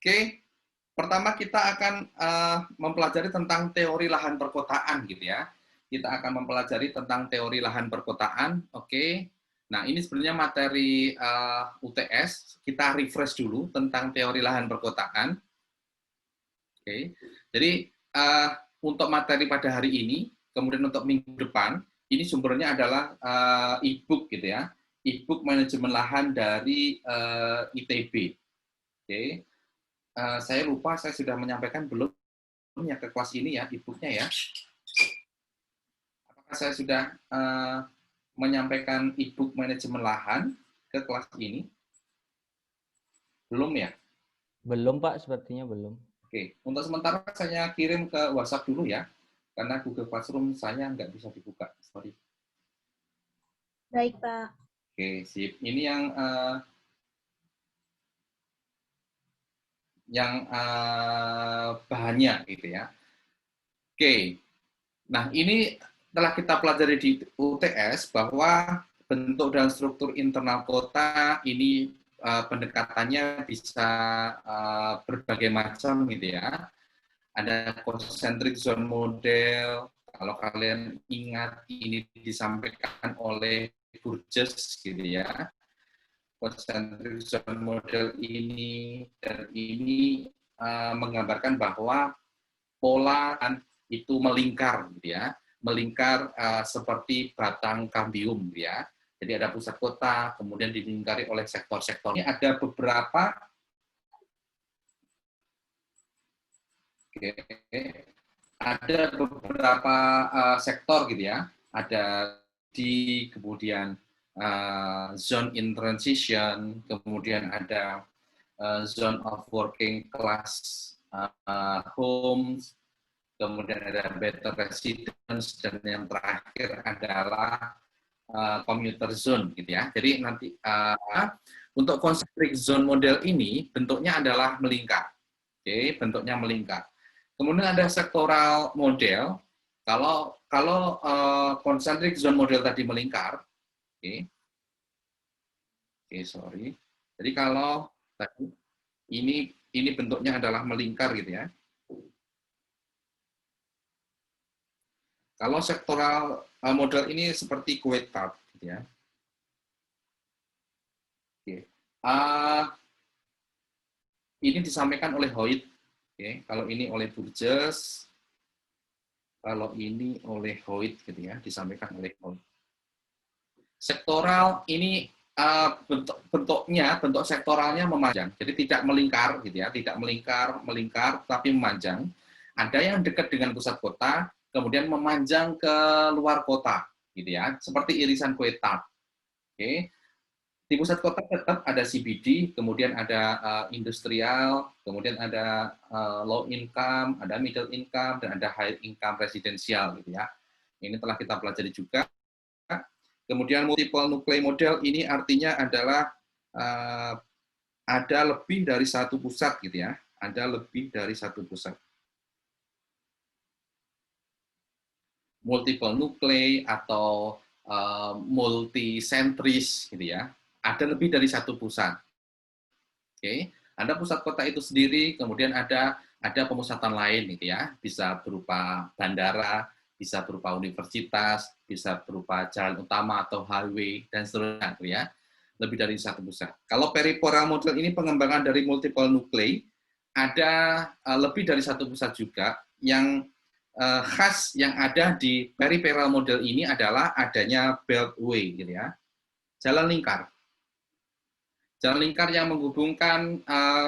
Oke, pertama kita akan mempelajari tentang teori lahan perkotaan gitu ya. Kita akan mempelajari tentang teori lahan perkotaan. Oke. Nah, ini sebenarnya materi UTS. Kita refresh dulu tentang teori lahan perkotaan. Oke. Jadi untuk materi pada hari ini, kemudian untuk minggu depan, ini sumbernya adalah e-book gitu ya. E-book manajemen lahan dari ITB. Oke. Saya lupa saya sudah menyampaikan belum ya ke kelas ini ya e-booknya ya. Apakah saya sudah menyampaikan e-book manajemen lahan ke kelas ini? Belum ya? Belum, Pak, sepertinya belum. Oke, untuk sementara saya kirim ke WhatsApp dulu ya, karena Google Classroom saya nggak bisa dibuka, sorry. Baik, Pak. Oke, sip. Ini yang bahannya gitu ya. Oke, nah ini telah kita pelajari di UTS bahwa bentuk dan struktur internal kota ini pendekatannya bisa berbagai macam gitu ya. Ada concentric zone model, kalau kalian ingat ini disampaikan oleh Burgess gitu ya. Concentric zone model ini dan ini menggambarkan bahwa pola itu melingkar gitu ya, melingkar seperti batang kambium gitu ya. Jadi ada pusat kota, kemudian dilingkari oleh sektor-sektor. Ini ada beberapa ada beberapa sektor gitu ya. Ada di kemudian zone in transition, kemudian ada zone of working class homes, kemudian ada better residence, dan yang terakhir adalah commuter zone gitu ya. Jadi nanti untuk concentric zone model ini bentuknya adalah melingkar. Oke, bentuknya melingkar. Kemudian ada sektoral model. Kalau concentric zone model tadi melingkar, oke, sorry. Jadi kalau tadi ini bentuknya adalah melingkar gitu ya. Kalau sektoral model ini seperti kue tart, gitu ya. Oke. Ini disampaikan oleh Hoyt. Oke. Kalau ini oleh Burgess, kalau ini oleh Hoyt, gitu ya, disampaikan oleh Hoyt. Sektoral ini bentuk sektoralnya memanjang, jadi tidak melingkar, gitu ya, tidak melingkar, tapi memanjang. Ada yang dekat dengan pusat kota, kemudian memanjang ke luar kota, gitu ya, seperti irisan kue tart. Oke, di pusat kota tetap ada CBD, kemudian ada industrial, kemudian ada low income, ada middle income, dan ada high income residensial, gitu ya. Ini telah kita pelajari juga. Kemudian multiple nuclei model ini artinya adalah ada lebih dari satu pusat, gitu ya. Ada lebih dari satu pusat. Multiple nuclei atau multisentris, gitu ya. Ada lebih dari satu pusat. Oke, ada pusat kota itu sendiri, kemudian ada pemusatan lain, gitu ya. Bisa berupa bandara, bisa berupa universitas, bisa berupa jalan utama atau highway, dan seterusnya, gitu ya. Lebih dari satu pusat. Kalau peripheral model ini pengembangan dari multiple nuclei, ada lebih dari satu pusat juga. Yang khas yang ada di peripheral model ini adalah adanya beltway, gitu ya. Jalan lingkar. Jalan lingkar yang menghubungkan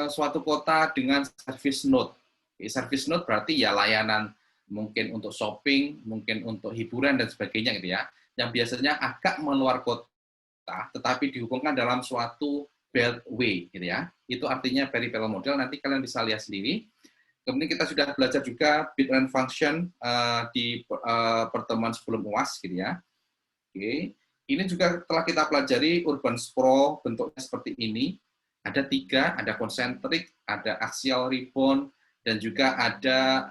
suatu kota dengan service node. Service node berarti ya layanan mungkin untuk shopping, mungkin untuk hiburan dan sebagainya gitu ya. Yang biasanya agak meluar kota, tetapi dihubungkan dalam suatu beltway gitu ya. Itu artinya peripheral model. Nanti kalian bisa lihat sendiri. Kemudian kita sudah belajar juga bit and function di pertemuan sebelum UAS gitu ya. Oke. Ini juga telah kita pelajari urban sprawl, bentuknya seperti ini. Ada 3, ada concentric, ada axial ribbon, dan juga ada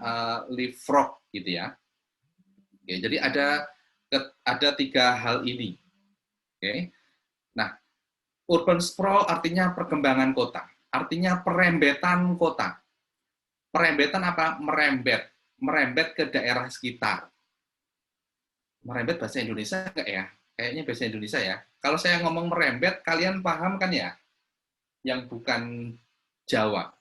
leapfrog gitu ya. Oke, jadi ada 3 hal ini. Oke. Nah, urban sprawl artinya perkembangan kota. artinya perembetan kota. Perembetan apa? Merembet ke daerah sekitar. Merembet bahasa Indonesia enggak ya? Kayaknya bahasa Indonesia ya. Kalau saya ngomong merembet, kalian paham kan ya? Yang bukan Jawa.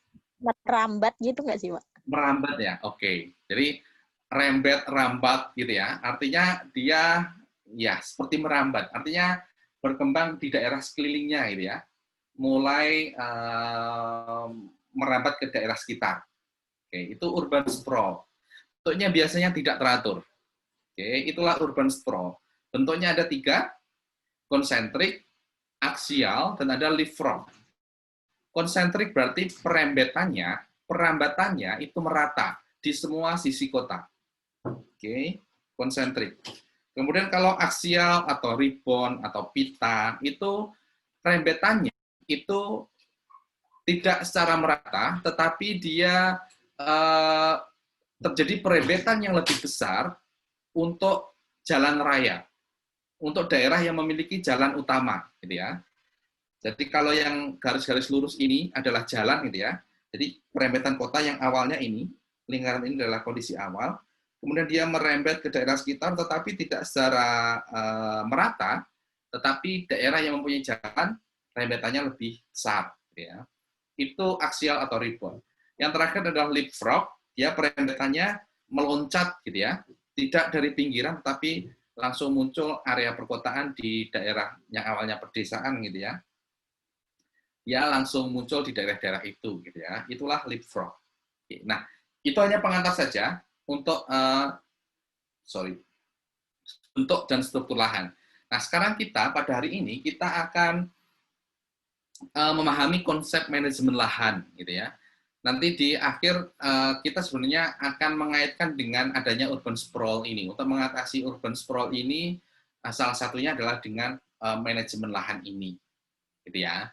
Merambat gitu nggak sih, Pak? Merambat ya, oke. Jadi rembet, rambat gitu ya. Artinya dia ya seperti merambat. Artinya berkembang di daerah sekelilingnya gitu ya. Mulai merambat ke daerah sekitar. Oke, itu urban sprawl. Bentuknya biasanya tidak teratur. Oke, itulah urban sprawl. Bentuknya ada 3, konsentrik, aksial, dan ada leapfrog. Konsentrik berarti perambatannya itu merata di semua sisi kota. Oke, konsentrik. Kemudian kalau aksial atau ribbon atau pita, itu rembetannya itu tidak secara merata, tetapi dia terjadi perembetan yang lebih besar untuk jalan raya, untuk daerah yang memiliki jalan utama, gitu ya. Jadi kalau yang garis-garis lurus ini adalah jalan, gitu ya. Jadi perembetan kota yang awalnya ini, lingkaran ini adalah kondisi awal, kemudian dia merembet ke daerah sekitar, tetapi tidak secara merata, tetapi daerah yang mempunyai jalan, rembetannya lebih besar, gitu ya. Itu aksial atau ribbon. Yang terakhir adalah leapfrog, dia perembetannya meloncat, gitu ya. Tidak dari pinggiran, tapi langsung muncul area perkotaan di daerah yang awalnya pedesaan, gitu ya. Dia langsung muncul di daerah-daerah itu, gitu ya. Itulah leapfrog. Nah, itu hanya pengantar saja untuk bentuk dan struktur lahan. Nah, sekarang kita pada hari ini kita akan memahami konsep manajemen lahan, gitu ya. Nanti di akhir kita sebenarnya akan mengaitkan dengan adanya urban sprawl ini. Untuk mengatasi urban sprawl ini, salah satunya adalah dengan manajemen lahan ini, gitu ya.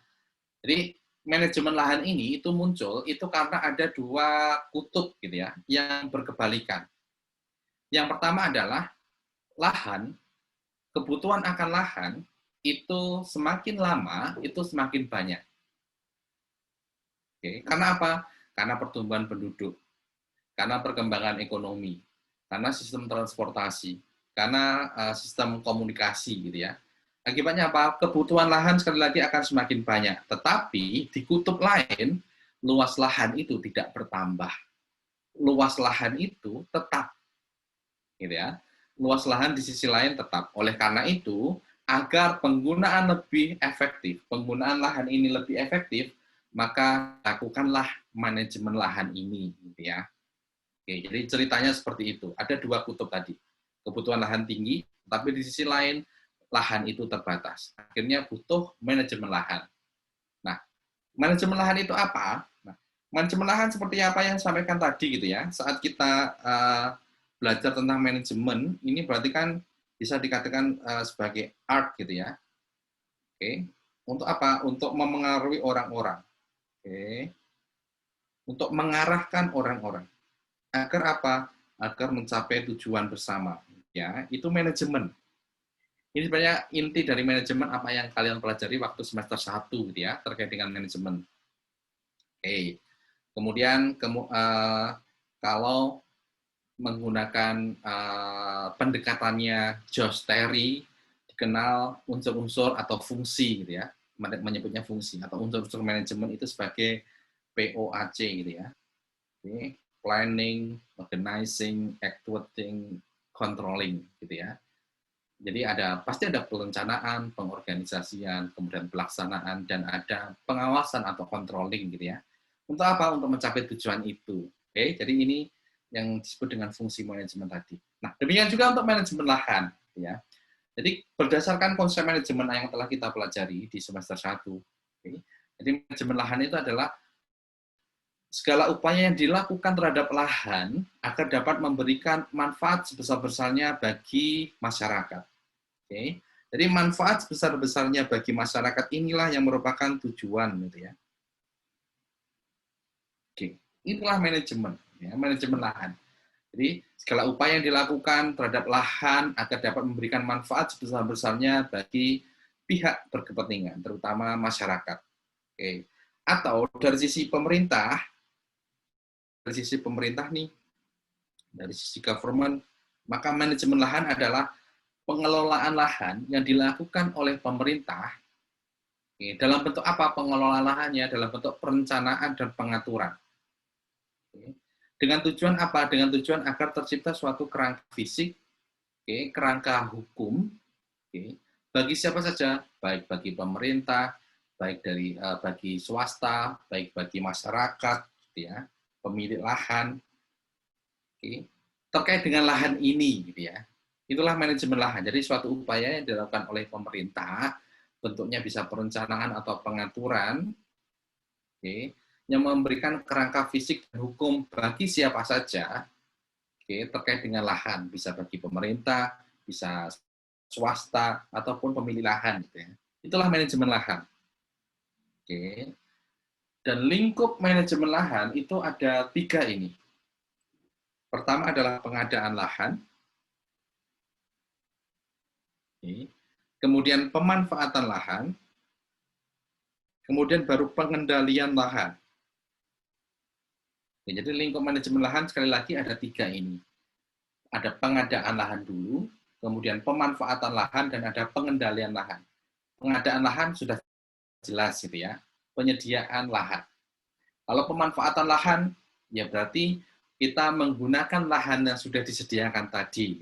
Jadi manajemen lahan ini itu muncul itu karena ada 2 kutub, gitu ya, yang berkebalikan. Yang pertama adalah lahan, kebutuhan akan lahan itu semakin lama itu semakin banyak. Oke, karena apa? Karena pertumbuhan penduduk, karena perkembangan ekonomi, karena sistem transportasi, karena sistem komunikasi, gitu ya. Akibatnya apa? Kebutuhan lahan sekali lagi akan semakin banyak. Tetapi di kutub lain, luas lahan itu tidak bertambah. Luas lahan itu tetap, gitu ya. Luas lahan di sisi lain tetap. Oleh karena itu, agar penggunaan lebih efektif, penggunaan lahan ini lebih efektif, maka lakukanlah manajemen lahan ini, gitu ya. Oke, jadi ceritanya seperti itu. Ada 2 kutub tadi. Kebutuhan lahan tinggi, tapi di sisi lain lahan itu terbatas. Akhirnya butuh manajemen lahan. Nah, manajemen lahan itu apa? Nah, manajemen lahan seperti apa yang sampaikan tadi, gitu ya. Saat kita belajar tentang manajemen, ini berarti kan bisa dikatakan sebagai art, gitu ya. Oke, untuk apa? Untuk memengaruhi orang-orang. Oke, untuk mengarahkan orang-orang. Agar apa? Agar mencapai tujuan bersama. Ya, itu manajemen. Ini sebenarnya inti dari manajemen apa yang kalian pelajari waktu semester 1, gitu ya, terkait dengan manajemen. Oke. Kemudian kalau menggunakan pendekatannya Josh Terry, dikenal unsur-unsur atau fungsi, gitu ya, menyebutnya fungsi atau unsur-unsur manajemen itu sebagai POAC, gitu ya. Oke. Planning, organizing, actuating, controlling, gitu ya. Jadi pasti ada perencanaan, pengorganisasian, kemudian pelaksanaan, dan ada pengawasan atau controlling, gitu ya. Untuk apa? Untuk mencapai tujuan itu. Oke, jadi ini yang disebut dengan fungsi manajemen tadi. Nah, demikian juga untuk manajemen lahan, ya. Jadi berdasarkan konsep manajemen yang telah kita pelajari di semester 1, oke, jadi manajemen lahan itu adalah segala upaya yang dilakukan terhadap lahan agar dapat memberikan manfaat sebesar-besarnya bagi masyarakat. Oke. Jadi manfaat sebesar-besarnya bagi masyarakat inilah yang merupakan tujuan, gitu ya. Oke. Inilah manajemen, ya, manajemen lahan. Jadi segala upaya yang dilakukan terhadap lahan agar dapat memberikan manfaat sebesar-besarnya bagi pihak berkepentingan, terutama masyarakat. Oke. Atau dari sisi pemerintah nih, dari sisi government, maka manajemen lahan adalah pengelolaan lahan yang dilakukan oleh pemerintah. Dalam bentuk apa pengelolaan lahannya? Dalam bentuk perencanaan dan pengaturan. Dengan tujuan apa? Dengan tujuan agar tercipta suatu kerangka fisik, kerangka hukum, bagi siapa saja, baik bagi pemerintah, baik bagi swasta, baik bagi masyarakat, pemilik lahan, terkait dengan lahan ini, itulah manajemen lahan. Jadi suatu upaya yang dilakukan oleh pemerintah, bentuknya bisa perencanaan atau pengaturan, yang memberikan kerangka fisik dan hukum bagi siapa saja, terkait dengan lahan, bisa bagi pemerintah, bisa swasta ataupun pemilik lahan, Itulah manajemen lahan. Dan lingkup manajemen lahan itu ada 3 ini. Pertama adalah pengadaan lahan, kemudian pemanfaatan lahan, kemudian baru pengendalian lahan. Jadi lingkup manajemen lahan sekali lagi ada 3 ini. Ada pengadaan lahan dulu, kemudian pemanfaatan lahan, dan ada pengendalian lahan. Pengadaan lahan sudah jelas penyediaan lahan. Kalau pemanfaatan lahan, ya berarti kita menggunakan lahan yang sudah disediakan tadi,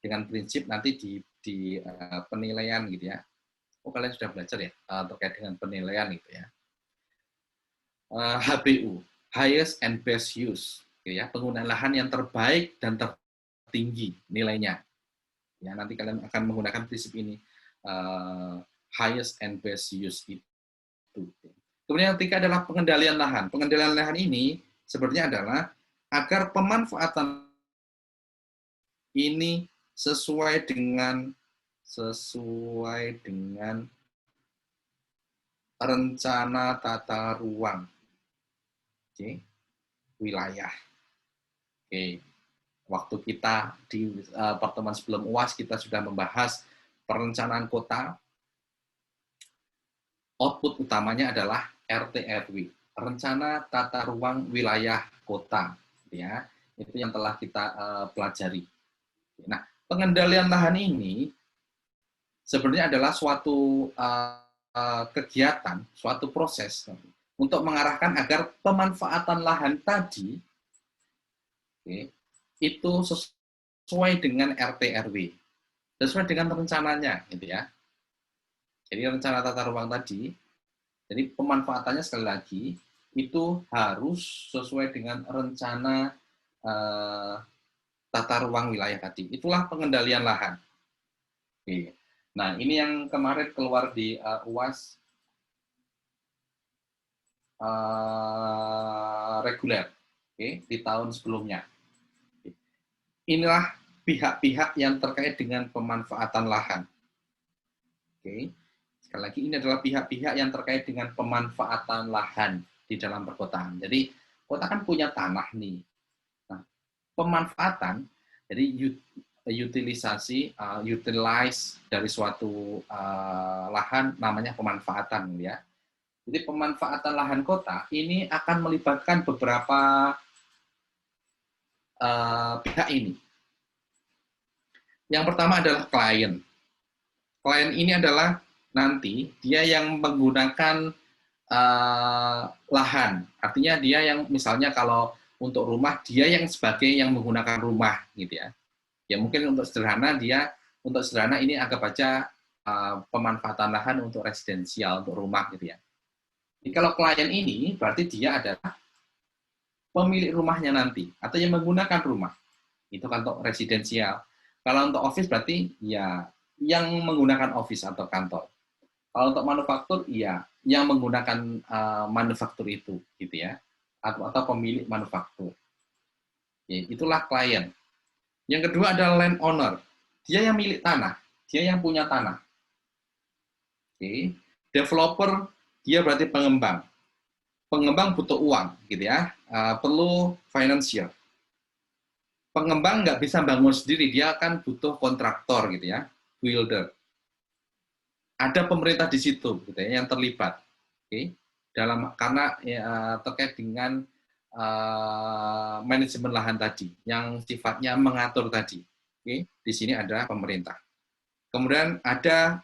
dengan prinsip nanti di penilaian, Oh, kalian sudah belajar ya terkait dengan penilaian, HBU, highest and best use, penggunaan lahan yang terbaik dan tertinggi nilainya. Ya, nanti kalian akan menggunakan prinsip ini, highest and best use itu. Kemudian yang ketiga adalah pengendalian lahan. Pengendalian lahan ini sebenarnya adalah agar pemanfaatan ini sesuai dengan rencana tata ruang wilayah. Waktu kita di pertemuan sebelum UAS kita sudah membahas perencanaan kota. Output utamanya adalah RT/RW, rencana tata ruang wilayah kota, itu yang telah kita pelajari. Nah, pengendalian lahan ini sebenarnya adalah suatu kegiatan, suatu proses untuk mengarahkan agar pemanfaatan lahan tadi itu sesuai dengan RT/RW, sesuai dengan rencananya, Jadi rencana tata ruang tadi, jadi pemanfaatannya sekali lagi itu harus sesuai dengan rencana tata ruang wilayah tadi. Itulah pengendalian lahan. Nah, ini yang kemarin keluar di UAS reguler, di tahun sebelumnya. Inilah pihak-pihak yang terkait dengan pemanfaatan lahan. Sekali lagi, ini adalah pihak-pihak yang terkait dengan pemanfaatan lahan di dalam perkotaan. Jadi, kota kan punya tanah nih. Nah, pemanfaatan, jadi utilisasi, utilize dari suatu lahan namanya pemanfaatan, Jadi, pemanfaatan lahan kota ini akan melibatkan beberapa pihak ini. Yang pertama adalah klien. Klien ini adalah nanti dia yang menggunakan lahan, artinya dia yang misalnya kalau untuk rumah dia yang sebagai yang menggunakan rumah, Ya mungkin untuk sederhana ini anggap aja pemanfaatan lahan untuk residensial, untuk rumah, Jadi kalau klien ini berarti dia adalah pemilik rumahnya nanti atau yang menggunakan rumah, itu kan untuk residensial. Kalau untuk office berarti ya yang menggunakan office atau kantor. Kalau untuk manufaktur, iya, yang menggunakan manufaktur itu, atau pemilik manufaktur. Itulah klien. Yang kedua adalah landowner. Dia yang milik tanah, dia yang punya tanah. Developer, dia berarti pengembang. Pengembang butuh uang, perlu financial. Pengembang nggak bisa bangun sendiri, dia akan butuh kontraktor, builder. Ada pemerintah di situ, yang terlibat, karena ya, terkait dengan manajemen lahan tadi yang sifatnya mengatur tadi. Oke, di sini ada pemerintah. Kemudian ada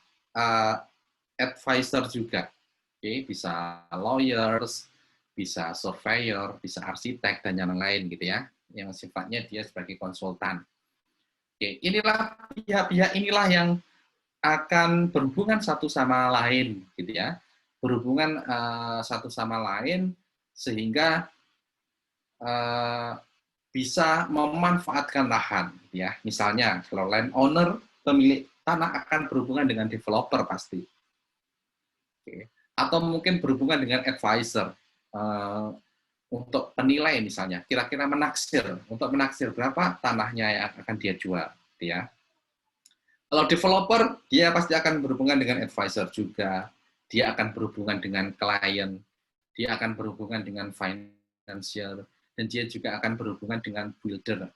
advisor juga. Oke, bisa lawyers, bisa surveyor, bisa arsitek dan yang lain gitu ya, yang sifatnya dia sebagai konsultan. Oke, inilah pihak-pihak inilah yang akan berhubungan satu sama lain gitu ya. Berhubungan satu sama lain sehingga bisa memanfaatkan lahan gitu ya. Misalnya kalau landowner, pemilik tanah akan berhubungan dengan developer pasti. Oke. Atau mungkin berhubungan dengan advisor untuk penilai misalnya, kira-kira untuk menaksir berapa tanahnya yang akan dia jual, gitu ya. Kalau developer, dia pasti akan berhubungan dengan advisor juga, dia akan berhubungan dengan klien, dia akan berhubungan dengan financial, dan dia juga akan berhubungan dengan builder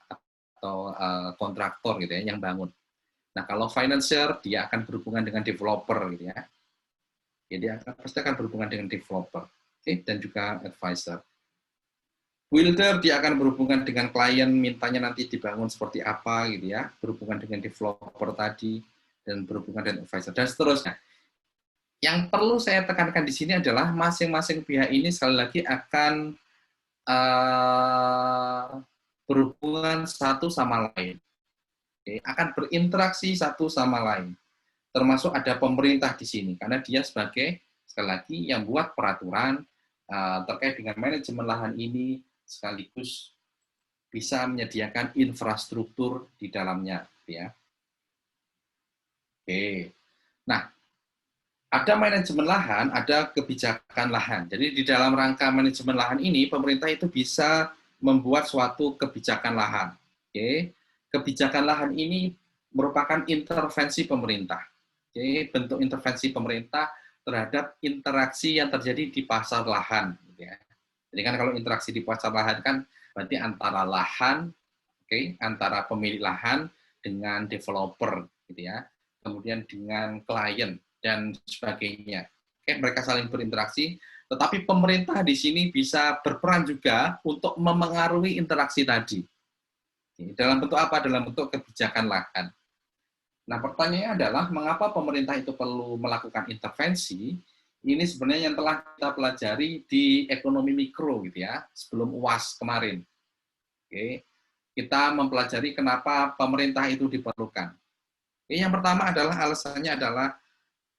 atau kontraktor gitu ya, yang bangun. Nah, kalau financier, dia akan berhubungan dengan developer gitu ya. Jadi pasti akan berhubungan dengan developer, dan juga advisor. Builder dia akan berhubungan dengan klien, mintanya nanti dibangun seperti apa gitu ya, berhubungan dengan developer tadi dan berhubungan dengan advisor dan seterusnya. Yang perlu saya tekankan di sini adalah masing-masing pihak ini sekali lagi akan berhubungan satu sama lain, akan berinteraksi satu sama lain. Termasuk ada pemerintah di sini karena dia sebagai sekali lagi yang buat peraturan terkait dengan manajemen lahan ini, sekaligus bisa menyediakan infrastruktur di dalamnya, ya. Oke. Nah, ada manajemen lahan, ada kebijakan lahan. Jadi di dalam rangka manajemen lahan ini, pemerintah itu bisa membuat suatu kebijakan lahan. Oke. Kebijakan lahan ini merupakan intervensi pemerintah. Oke, bentuk intervensi pemerintah terhadap interaksi yang terjadi di pasar lahan. Gitu ya. Jadi kan kalau interaksi di pasar lahan kan berarti antara lahan, antara pemilik lahan dengan developer, gitu ya. Kemudian dengan klien dan sebagainya. Mereka saling berinteraksi, tetapi pemerintah di sini bisa berperan juga untuk memengaruhi interaksi tadi. Dalam bentuk apa? Dalam bentuk kebijakan lahan. Nah, pertanyaannya adalah mengapa pemerintah itu perlu melakukan intervensi? Ini sebenarnya yang telah kita pelajari di ekonomi mikro gitu ya, sebelum UAS kemarin. Oke. Kita mempelajari kenapa pemerintah itu diperlukan. Yang pertama adalah alasannya adalah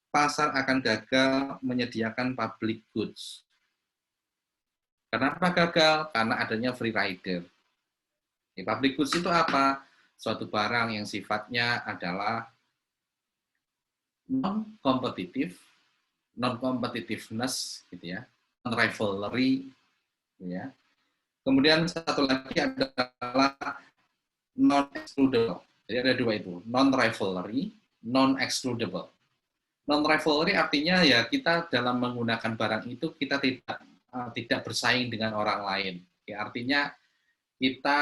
pasar akan gagal menyediakan public goods. Kenapa gagal? Karena adanya free rider. Public goods itu apa? Suatu barang yang sifatnya adalah non-kompetitif, non-competitiveness, gitu ya, non-rivalry, gitu ya. Kemudian satu lagi adalah non-excludable. Jadi ada dua itu, non-rivalry, non-excludable. Non-rivalry artinya ya kita dalam menggunakan barang itu kita tidak bersaing dengan orang lain. Ya, artinya kita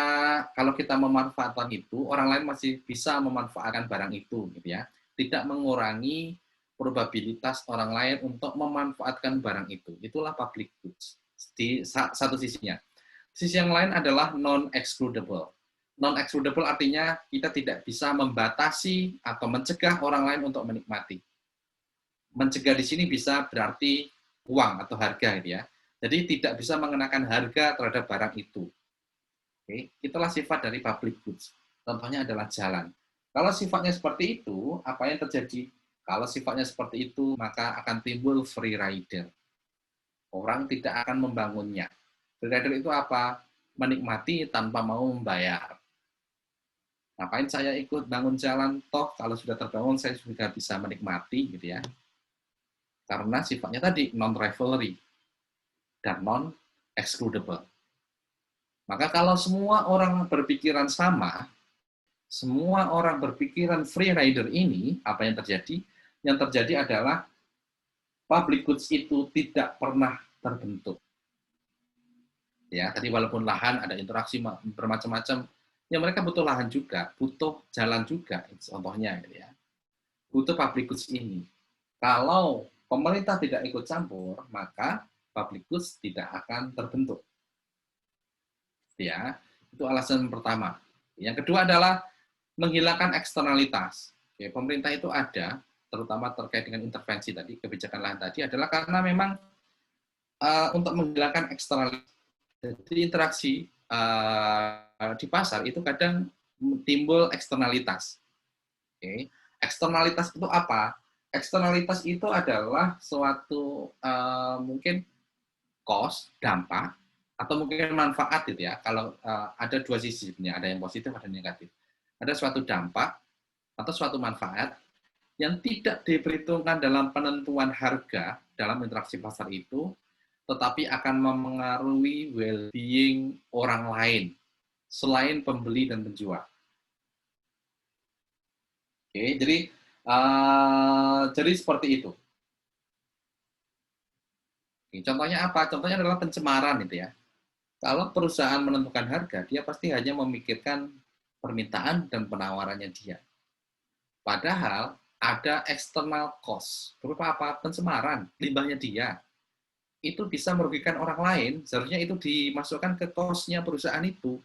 kalau kita memanfaatkan itu, orang lain masih bisa memanfaatkan barang itu, gitu ya. Tidak mengurangi probabilitas orang lain untuk memanfaatkan barang itu. Itulah public goods di satu sisinya. Sisi yang lain adalah non-excludable. Non-excludable artinya kita tidak bisa membatasi atau mencegah orang lain untuk menikmati. Mencegah di sini bisa berarti uang atau harga, gitu ya. Jadi tidak bisa mengenakan harga terhadap barang itu. Oke, itulah sifat dari public goods. Contohnya adalah jalan. Kalau sifatnya seperti itu, apa yang terjadi? Kalau sifatnya seperti itu, maka akan timbul free rider. Orang tidak akan membangunnya. Free rider itu apa? Menikmati tanpa mau membayar. Ngapain saya ikut bangun jalan? Toh, kalau sudah terbangun, saya sudah bisa menikmati, gitu ya. Karena sifatnya tadi non-rivalry dan non-excludable. Maka kalau semua orang berpikiran sama, semua orang berpikiran free rider ini, apa yang terjadi? Yang terjadi adalah public goods itu tidak pernah terbentuk. Ya, tadi walaupun lahan ada interaksi bermacam-macam, ya mereka butuh lahan juga, butuh jalan juga, contohnya ya. Butuh public goods ini. Kalau pemerintah tidak ikut campur, maka public goods tidak akan terbentuk. Ya, itu alasan pertama. Yang kedua adalah menghilangkan eksternalitas. Oke, pemerintah itu ada, terutama terkait dengan intervensi tadi, kebijakan lahan tadi, adalah karena memang untuk menghilangkan eksternalitas. Jadi interaksi di pasar itu kadang timbul eksternalitas. Oke. Eksternalitas itu apa? Eksternalitas itu adalah suatu mungkin cost, dampak, atau mungkin manfaat gitu ya. Kalau ada dua sisi sebenarnya, ada yang positif, ada yang negatif. Ada suatu dampak atau suatu manfaat yang tidak diperhitungkan dalam penentuan harga dalam interaksi pasar itu, tetapi akan memengaruhi well-being orang lain selain pembeli dan penjual. Oke, jadi seperti itu. Oke, contohnya apa? Contohnya adalah pencemaran itu ya. Kalau perusahaan menentukan harga, dia pasti hanya memikirkan permintaan dan penawarannya dia. Padahal ada external cost, berupa apa? Pencemaran, limbahnya dia. Itu bisa merugikan orang lain, seharusnya itu dimasukkan ke cost-nya perusahaan itu.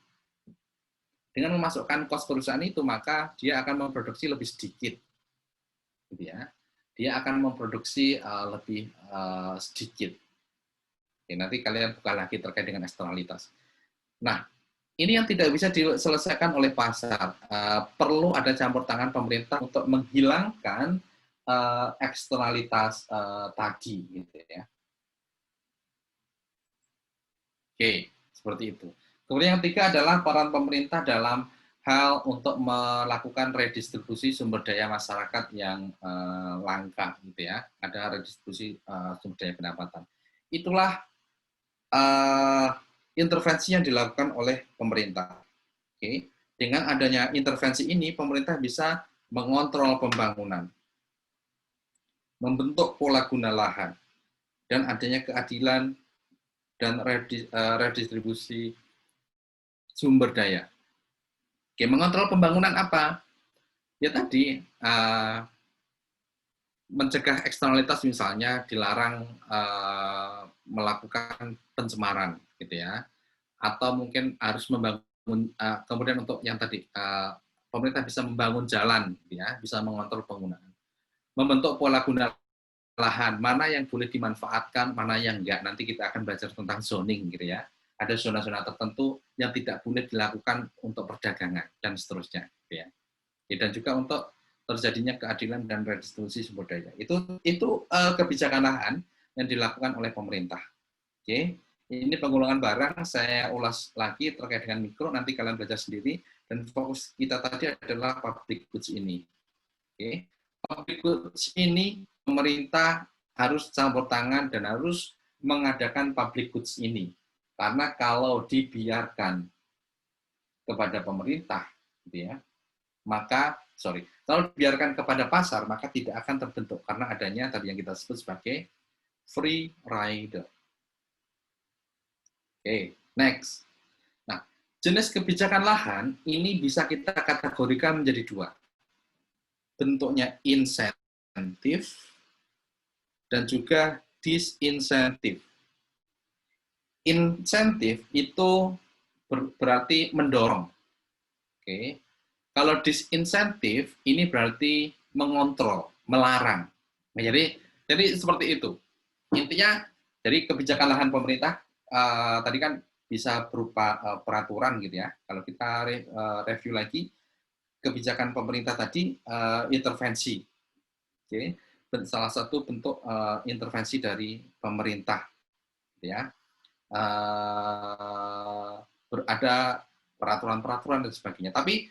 Dengan memasukkan cost perusahaan itu, maka dia akan memproduksi lebih sedikit. Gitu ya. Dia akan memproduksi lebih sedikit. Oke, nanti kalian buka lagi terkait dengan eksternalitas. Nah, ini yang tidak bisa diselesaikan oleh pasar. Perlu ada campur tangan pemerintah untuk menghilangkan eksternalitas tadi, gitu ya. Oke, seperti itu. Kemudian yang ketiga adalah peran pemerintah dalam hal untuk melakukan redistribusi sumber daya masyarakat yang langka, gitu ya. Ada redistribusi sumber daya pendapatan. Itulah intervensi yang dilakukan oleh pemerintah. Oke. Dengan adanya intervensi ini, pemerintah bisa mengontrol pembangunan, membentuk pola guna lahan, dan adanya keadilan dan redistribusi sumber daya. Oke, mengontrol pembangunan apa? Ya tadi, mencegah eksternalitas misalnya dilarang melakukan pencemaran, gitu ya. Atau mungkin harus membangun, kemudian untuk yang tadi, pemerintah bisa membangun jalan, gitu ya, bisa mengontrol penggunaan. Membentuk pola guna lahan, mana yang boleh dimanfaatkan, mana yang enggak. Nanti kita akan belajar tentang zoning, gitu ya. Ada zona-zona tertentu yang tidak boleh dilakukan untuk perdagangan, dan seterusnya, gitu ya. Dan juga untuk terjadinya keadilan dan redistribusi sumber daya. Itu kebijakan lahan yang dilakukan oleh pemerintah. Oke, ini pengulangan barang saya ulas lagi terkait dengan mikro, nanti kalian belajar sendiri, dan fokus kita tadi adalah public goods ini. Oke, public goods ini pemerintah harus campur tangan dan harus mengadakan public goods ini. Karena kalau dibiarkan kepada pemerintah, gitu ya, kalau dibiarkan kepada pasar, maka tidak akan terbentuk karena adanya tadi yang kita sebut sebagai free rider. Oke, next. Nah, jenis kebijakan lahan ini bisa kita kategorikan menjadi dua. Bentuknya insentif dan juga disinsentif. Insentif itu berarti mendorong. Oke. Kalau disinsentif ini berarti mengontrol, melarang. Nah, jadi seperti itu. Intinya, jadi kebijakan lahan pemerintah tadi kan bisa berupa peraturan gitu ya. Kalau kita review lagi, kebijakan pemerintah tadi intervensi. Oke. Salah satu bentuk intervensi dari pemerintah. Gitu ya. Ada peraturan-peraturan dan sebagainya. Tapi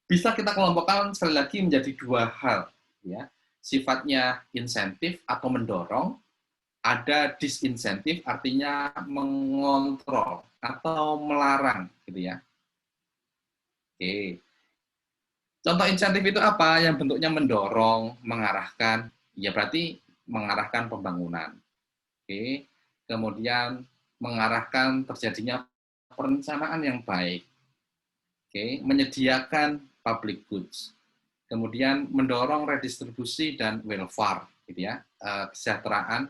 bisa kita kelompokkan sekali lagi menjadi dua hal, ya. Sifatnya insentif atau mendorong, ada disinsentif artinya mengontrol atau melarang, gitu ya. Oke. Contoh insentif itu apa? Yang bentuknya mendorong, mengarahkan, ya berarti mengarahkan pembangunan. Oke. Kemudian mengarahkan terjadinya perencanaan yang baik. Oke, menyediakan public goods. Kemudian mendorong redistribusi dan welfare, gitu ya, kesejahteraan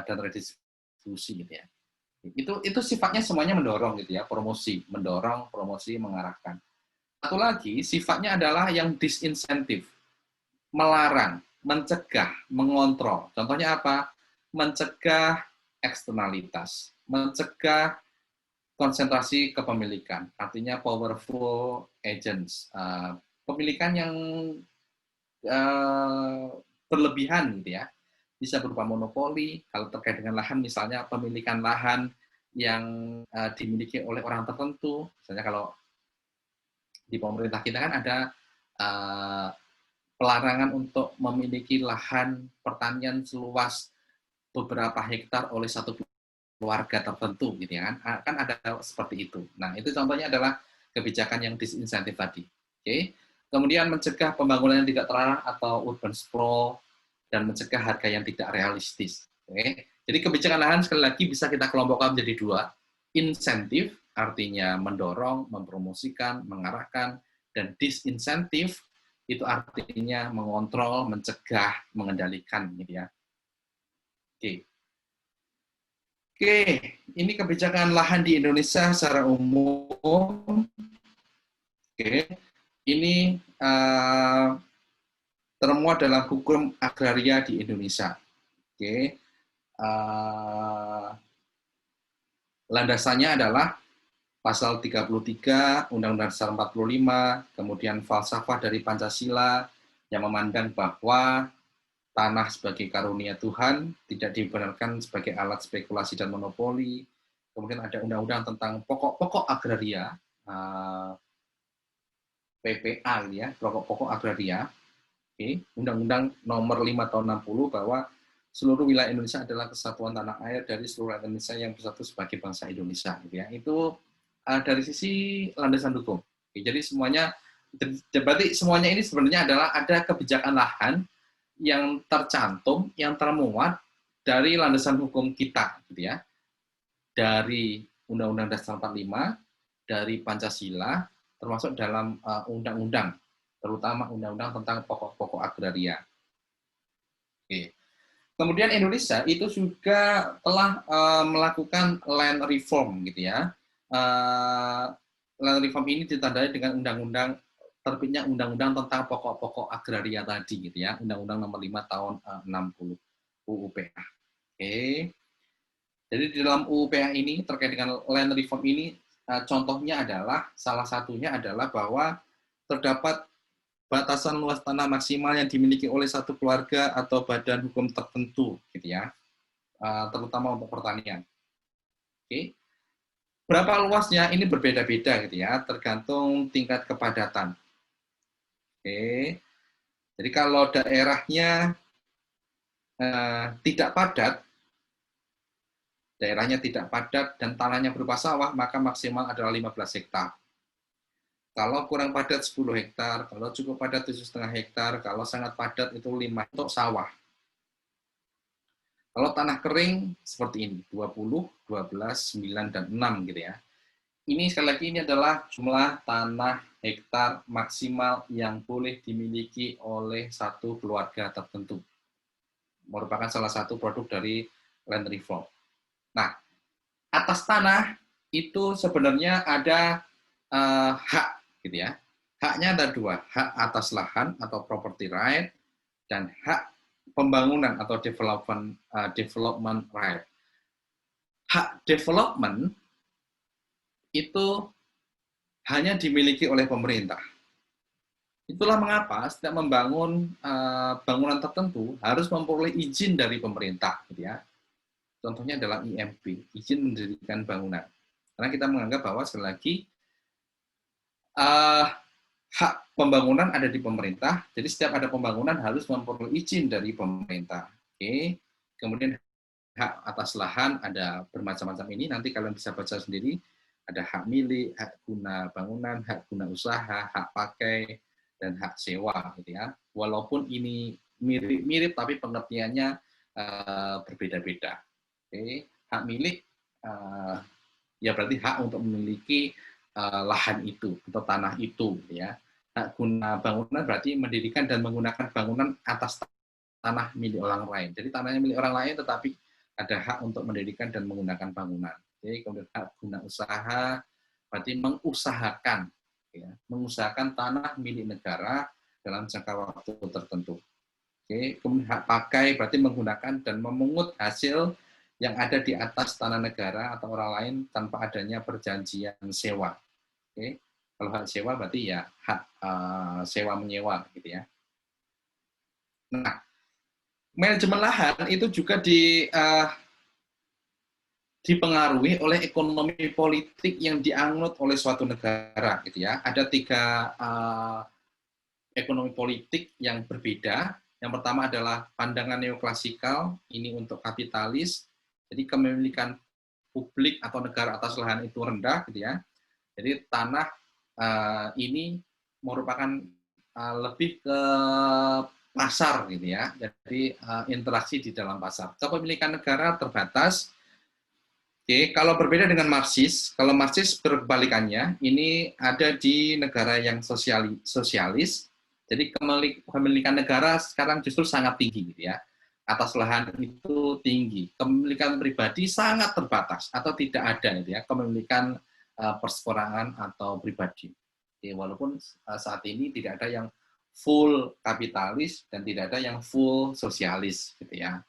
dan redistribusi distribusi gitu ya. Itu sifatnya semuanya mendorong gitu ya, promosi, mendorong, promosi, mengarahkan. Satu lagi sifatnya adalah yang disinsentif, melarang, mencegah, mengontrol. Contohnya apa? Mencegah eksternalitas, mencegah konsentrasi kepemilikan, artinya powerful agents, pemilikan yang berlebihan gitu ya, bisa berupa monopoli. Kalau terkait dengan lahan, misalnya pemilikan lahan yang dimiliki oleh orang tertentu, misalnya kalau di pemerintah kita kan ada pelarangan untuk memiliki lahan pertanian seluas beberapa hektar oleh satu keluarga tertentu gitu ya kan, kan ada seperti itu. Nah itu contohnya adalah kebijakan yang disinsentif tadi. Oke. Kemudian mencegah pembangunan yang tidak terarah atau urban sprawl dan mencegah harga yang tidak realistis. Oke. Jadi kebijakan lahan sekali lagi bisa kita kelompokkan menjadi dua. Insentif artinya mendorong, mempromosikan, mengarahkan, dan disinsentif itu artinya mengontrol, mencegah, mengendalikan gitu ya. Oke. Oke, ini kebijakan lahan di Indonesia secara umum. Oke, ini termuat dalam hukum agraria di Indonesia. Oke, landasannya adalah pasal 33 Undang-Undang Dasar 45, kemudian falsafah dari Pancasila yang memandang bahwa tanah sebagai karunia Tuhan, tidak dibenarkan sebagai alat spekulasi dan monopoli. Kemudian ada undang-undang tentang pokok-pokok agraria, PPA, ya, pokok-pokok agraria. Oke. Undang-undang nomor 5 tahun 60 bahwa seluruh wilayah Indonesia adalah kesatuan tanah air dari seluruh Indonesia yang bersatu sebagai bangsa Indonesia. Gitu ya. Itu dari sisi landasan hukum. Oke, jadi semuanya, berarti semuanya ini sebenarnya adalah ada kebijakan lahan yang tercantum, yang termuat dari landasan hukum kita, gitu ya, dari Undang-Undang Dasar 45, dari Pancasila, termasuk dalam undang-undang, terutama undang-undang tentang pokok-pokok agraria. Oke. Kemudian Indonesia itu juga telah melakukan land reform, gitu ya. Land reform ini ditandai dengan undang-undang terbitnya undang-undang tentang pokok-pokok agraria tadi gitu ya, Undang-Undang Nomor 5 tahun 60 UUPA. Oke. Jadi di dalam UUPA ini terkait dengan land reform ini contohnya adalah salah satunya adalah bahwa terdapat batasan luas tanah maksimal yang dimiliki oleh satu keluarga atau badan hukum tertentu gitu ya. Terutama untuk pertanian. Oke. Berapa luasnya ini berbeda-beda gitu ya, tergantung tingkat kepadatan. Oke, jadi kalau daerahnya tidak padat, dan tanahnya berupa sawah, maka maksimal adalah 15 hektar. Kalau kurang padat 10 hektar, kalau cukup padat 7,5 hektar, kalau sangat padat itu 5 untuk sawah. Kalau tanah kering seperti ini, 20, 12, 9, dan 6 gitu ya. Ini sekali lagi ini adalah jumlah tanah hektar maksimal yang boleh dimiliki oleh satu keluarga tertentu. Merupakan salah satu produk dari land reform. Nah, atas tanah itu sebenarnya ada hak, gitu ya. Haknya ada dua, hak atas lahan atau property right, dan hak pembangunan atau development right. Hak development itu hanya dimiliki oleh pemerintah. Itulah mengapa setiap membangun bangunan tertentu harus memperoleh izin dari pemerintah, gitu ya. Contohnya adalah IMB, izin mendirikan bangunan. Karena kita menganggap bahwa sekali lagi hak pembangunan ada di pemerintah, jadi setiap ada pembangunan harus memperoleh izin dari pemerintah. Oke. Kemudian hak atas lahan ada bermacam-macam ini, nanti kalian bisa baca sendiri. Ada hak milik, hak guna bangunan, hak guna usaha, hak pakai, dan hak sewa, gitu ya. Walaupun ini mirip-mirip, tapi pengertiannya berbeda-beda. Oke. Hak milik ya berarti hak untuk memiliki lahan itu atau tanah itu, gitu ya. Hak guna bangunan berarti mendirikan dan menggunakan bangunan atas tanah milik orang lain. Jadi tanahnya milik orang lain, tetapi ada hak untuk mendirikan dan menggunakan bangunan. Jadi kemudian hak guna usaha berarti mengusahakan, ya, mengusahakan tanah milik negara dalam jangka waktu tertentu. Oke, kemudian hak pakai berarti menggunakan dan memungut hasil yang ada di atas tanah negara atau orang lain tanpa adanya perjanjian sewa. Oke, kalau hak sewa berarti ya hak sewa menyewa, gitu ya. Nah, manajemen lahan itu juga dipengaruhi oleh ekonomi politik yang dianut oleh suatu negara, gitu ya. Ada 3 ekonomi politik yang berbeda. Yang pertama adalah pandangan neoklasikal, ini untuk kapitalis. Jadi kepemilikan publik atau negara atas lahan itu rendah, gitu ya. Jadi tanah ini merupakan lebih ke pasar, gitu ya. Jadi interaksi di dalam pasar. Kepemilikan negara terbatas. Oke, kalau berbeda dengan Marxis, kalau Marxis berbalikannya, ini ada di negara yang sosialis. Jadi kepemilikan negara sekarang justru sangat tinggi, gitu ya. Atas lahan itu tinggi. Kepemilikan pribadi sangat terbatas atau tidak ada, gitu ya. Kepemilikan perseorangan atau pribadi. Oke, walaupun saat ini tidak ada yang full kapitalis dan tidak ada yang full sosialis, gitu ya.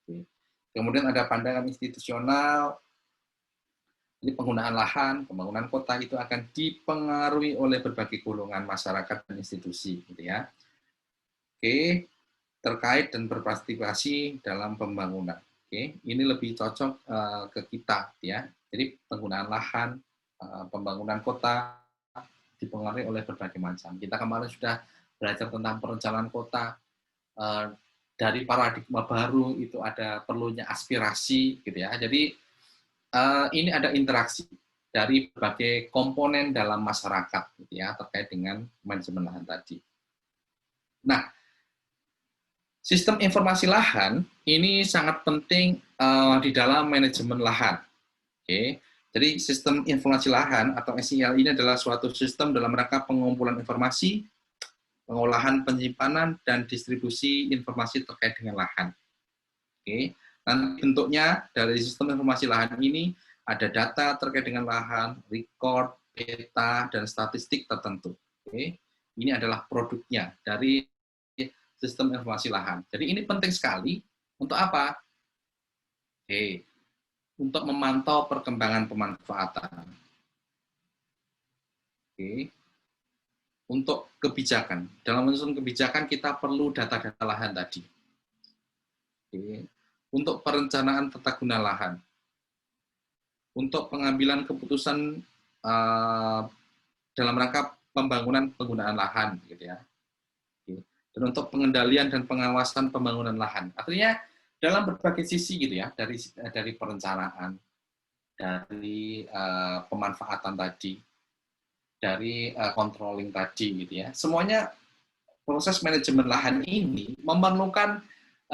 Oke. Kemudian ada pandangan institusional. Jadi penggunaan lahan, pembangunan kota itu akan dipengaruhi oleh berbagai golongan masyarakat dan institusi, gitu ya. Oke, terkait dan berpartisipasi dalam pembangunan. Oke, ini lebih cocok ke kita, ya. Jadi penggunaan lahan, pembangunan kota dipengaruhi oleh berbagai macam. Kita kemarin sudah belajar tentang perencanaan kota, dari paradigma baru itu ada perlunya aspirasi, gitu ya. Jadi ini ada interaksi dari berbagai komponen dalam masyarakat, gitu ya, terkait dengan manajemen lahan tadi. Nah, sistem informasi lahan ini sangat penting di dalam manajemen lahan. Oke, jadi sistem informasi lahan atau SIL ini adalah suatu sistem dalam rangka pengumpulan informasi, pengolahan, penyimpanan, dan distribusi informasi terkait dengan lahan. Oke. Nanti bentuknya dari sistem informasi lahan ini ada data terkait dengan lahan, record, peta, dan statistik tertentu. Oke. Ini adalah produknya dari sistem informasi lahan. Jadi ini penting sekali untuk apa? Oke. Untuk memantau perkembangan pemanfaatan. Oke. Untuk kebijakan. Dalam menyusun kebijakan kita perlu data-data lahan tadi. Oke. Untuk perencanaan tata guna lahan, untuk pengambilan keputusan dalam rangka pembangunan penggunaan lahan, gitu ya, dan untuk pengendalian dan pengawasan pembangunan lahan. Artinya dalam berbagai sisi, gitu ya, dari perencanaan, dari pemanfaatan tadi, dari controlling tadi, gitu ya, semuanya proses manajemen lahan ini memerlukan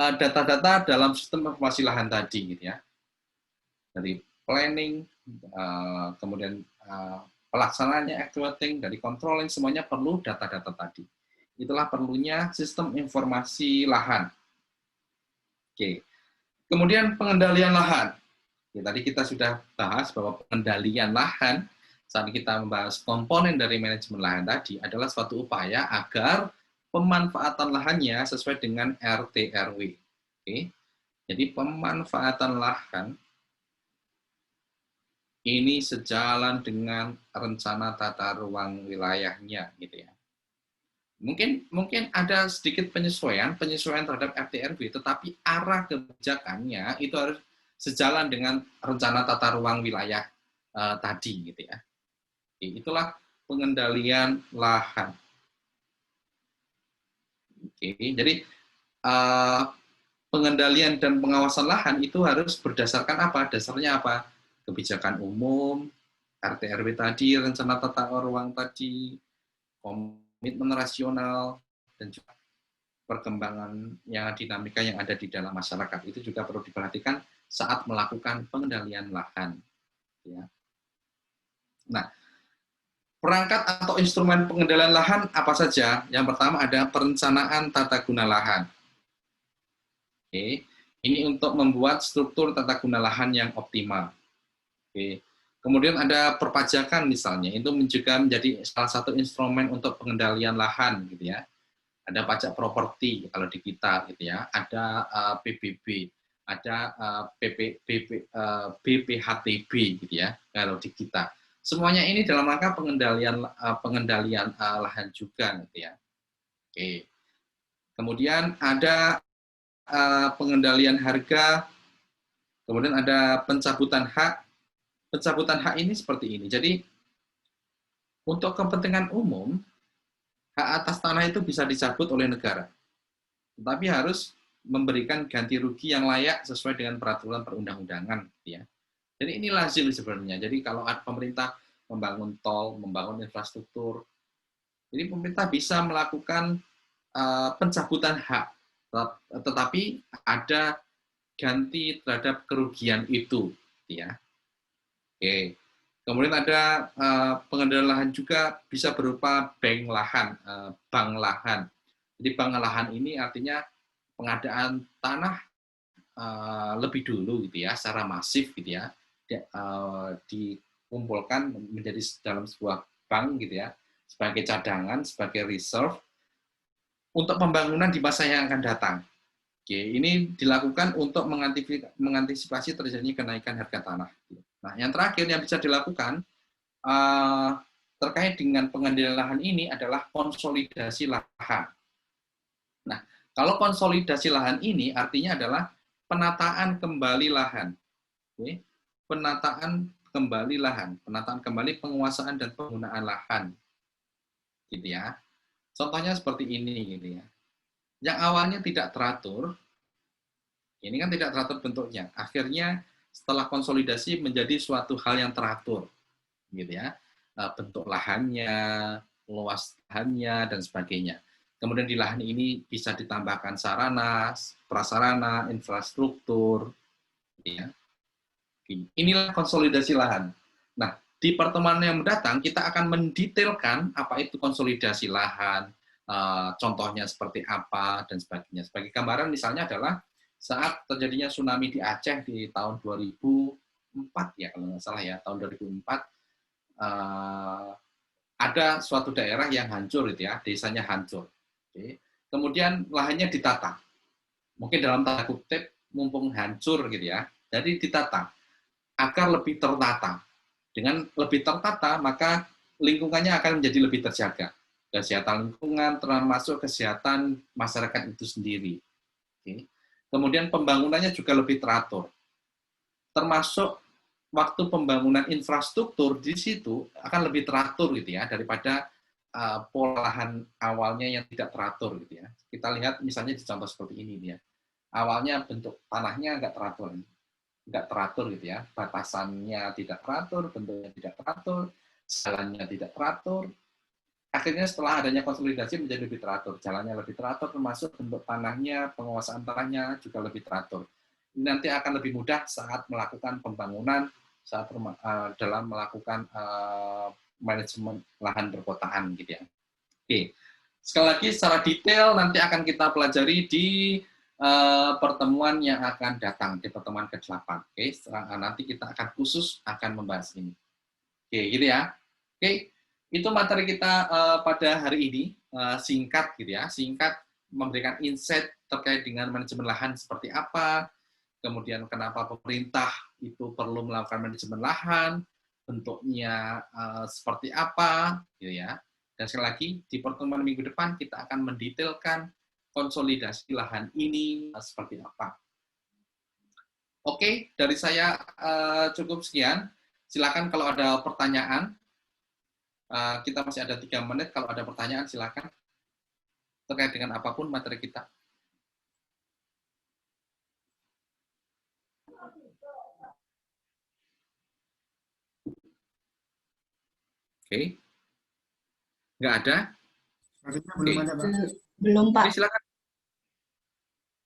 data-data dalam sistem informasi lahan tadi, gitu ya. Dari planning, kemudian pelaksanaannya, actuating, dari controlling, semuanya perlu data-data tadi. Itulah perlunya sistem informasi lahan. Oke. Kemudian pengendalian lahan. Ya, tadi kita sudah bahas bahwa pengendalian lahan, saat kita membahas komponen dari manajemen lahan tadi, adalah suatu upaya agar pemanfaatan lahannya sesuai dengan RT/RW. Oke. Jadi pemanfaatan lahan ini sejalan dengan rencana tata ruang wilayahnya, gitu ya. Mungkin ada sedikit penyesuaian terhadap RT/RW, tetapi arah kebijakannya itu harus sejalan dengan rencana tata ruang wilayah tadi, gitu ya. Oke, itulah pengendalian lahan. Oke, jadi pengendalian dan pengawasan lahan itu harus berdasarkan apa? Dasarnya apa? Kebijakan umum, RT/RW tadi, rencana tata ruang tadi, komitmen rasional, dan juga perkembangan yang dinamika yang ada di dalam masyarakat. Itu juga perlu diperhatikan saat melakukan pengendalian lahan. Ya. Nah, perangkat atau instrumen pengendalian lahan apa saja? Yang pertama ada perencanaan tata guna lahan. Oke. Ini untuk membuat struktur tata guna lahan yang optimal. Oke. Kemudian ada perpajakan misalnya, itu juga menjadi salah satu instrumen untuk pengendalian lahan gitu ya. Ada pajak properti kalau di kita gitu ya, ada PBB, ada BPHTB gitu ya kalau di kita. Semuanya ini dalam rangka pengendalian lahan juga gitu ya. Oke. Kemudian ada pengendalian harga, kemudian ada pencabutan hak. Pencabutan hak ini seperti ini. Jadi untuk kepentingan umum, hak atas tanah itu bisa dicabut oleh negara. Tetapi harus memberikan ganti rugi yang layak sesuai dengan peraturan perundang-undangan. Ya. Jadi ini lazim sebenarnya. Jadi kalau pemerintah membangun tol, membangun infrastruktur, jadi pemerintah bisa melakukan pencabutan hak, tetapi ada ganti terhadap kerugian itu. Ya. Oke. Kemudian ada pengendalian lahan juga bisa berupa bank lahan. Jadi bank lahan ini artinya pengadaan tanah lebih dulu gitu ya, secara masif gitu ya, dikumpulkan menjadi dalam sebuah bank gitu ya, sebagai cadangan, sebagai reserve untuk pembangunan di masa yang akan datang. Oke, ini dilakukan untuk mengantisipasi terjadinya kenaikan harga tanah. Nah, yang terakhir yang bisa dilakukan terkait dengan pengendalian lahan ini adalah konsolidasi lahan. Nah, kalau konsolidasi lahan ini artinya adalah penataan kembali lahan. Oke. Penataan kembali lahan, penataan kembali penguasaan dan penggunaan lahan. Gitu ya. Contohnya seperti ini gitu ya. Yang awalnya tidak teratur, ini kan tidak teratur bentuknya. Akhirnya setelah konsolidasi menjadi suatu hal yang teratur, gitu ya, bentuk lahannya, luas lahannya dan sebagainya. Kemudian di lahan ini bisa ditambahkan sarana, prasarana, infrastruktur, gitu ya. Inilah konsolidasi lahan. Nah, di pertemuan yang mendatang kita akan mendetailkan apa itu konsolidasi lahan, contohnya seperti apa dan sebagainya. Sebagai gambaran misalnya adalah saat terjadinya tsunami di Aceh di tahun 2004 ya kalau nggak salah ya, tahun 2004 ada suatu daerah yang hancur itu ya, desanya hancur. Oke. Kemudian lahannya ditata. Mungkin dalam tanda kutip mumpung hancur gitu ya. Jadi ditata agar lebih tertata. Dengan lebih tertata maka lingkungannya akan menjadi lebih terjaga. Kesehatan lingkungan termasuk kesehatan masyarakat itu sendiri. Oke. Kemudian pembangunannya juga lebih teratur. Termasuk waktu pembangunan infrastruktur di situ akan lebih teratur gitu ya daripada pola lahan awalnya yang tidak teratur gitu ya. Kita lihat misalnya di contoh seperti ini ya. Awalnya bentuk tanahnya nggak teratur gitu ya. Batasannya tidak teratur, bentuknya tidak teratur, jalannya tidak teratur. Akhirnya setelah adanya konsolidasi menjadi lebih teratur, jalannya lebih teratur, termasuk bentuk tanahnya, penguasaan tanahnya juga lebih teratur. Ini nanti akan lebih mudah saat melakukan pembangunan, saat dalam melakukan manajemen lahan perkotaan gitu ya. Oke, sekali lagi secara detail nanti akan kita pelajari di pertemuan yang akan datang, di pertemuan ke-8. Oke, nanti kita akan khusus akan membahas ini. Oke, gitu ya. Oke. Itu materi kita pada hari ini, singkat gitu ya, singkat memberikan insight terkait dengan manajemen lahan seperti apa, kemudian kenapa pemerintah itu perlu melakukan manajemen lahan, bentuknya seperti apa, gitu ya. Dan sekali lagi, di pertemuan minggu depan kita akan mendetailkan konsolidasi lahan ini seperti apa. Oke, dari saya cukup sekian. Silakan kalau ada pertanyaan. Kita masih ada 3 menit, kalau ada pertanyaan silakan terkait dengan apapun materi kita. Oke. Nggak ada? Belum ada, Pak. Belum, Pak. Oke, silakan.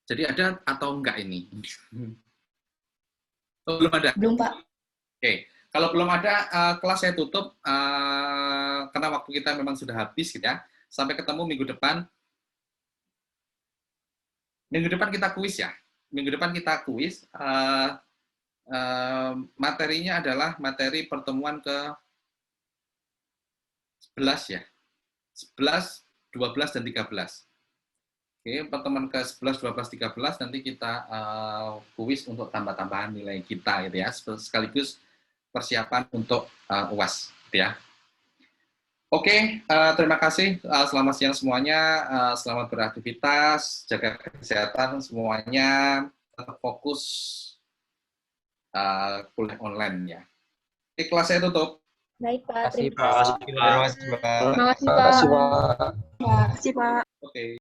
Jadi ada atau enggak ini? Oh, belum ada? Belum, Pak. Oke. Kalau belum ada, kelas saya tutup karena waktu kita memang sudah habis gitu ya. Sampai ketemu minggu depan. Minggu depan kita kuis ya. minggu depan kita kuis. Materinya adalah materi pertemuan ke 11 ya. 11, 12, dan 13. Oke, pertemuan ke 11, 12, 13 nanti kita kuis untuk tambah-tambahan nilai kita gitu ya, sekaligus persiapan untuk UAS gitu ya. Oke, terima kasih. Selamat siang semuanya. Selamat beraktivitas, jaga kesehatan semuanya, tetap fokus kuliah online ya. Oke, kelas saya tutup. Baik, Pak. Kasih, Terima Pak. kasih, Pak. Terima kasih, Pak. Terima kasih, Pak. Oke.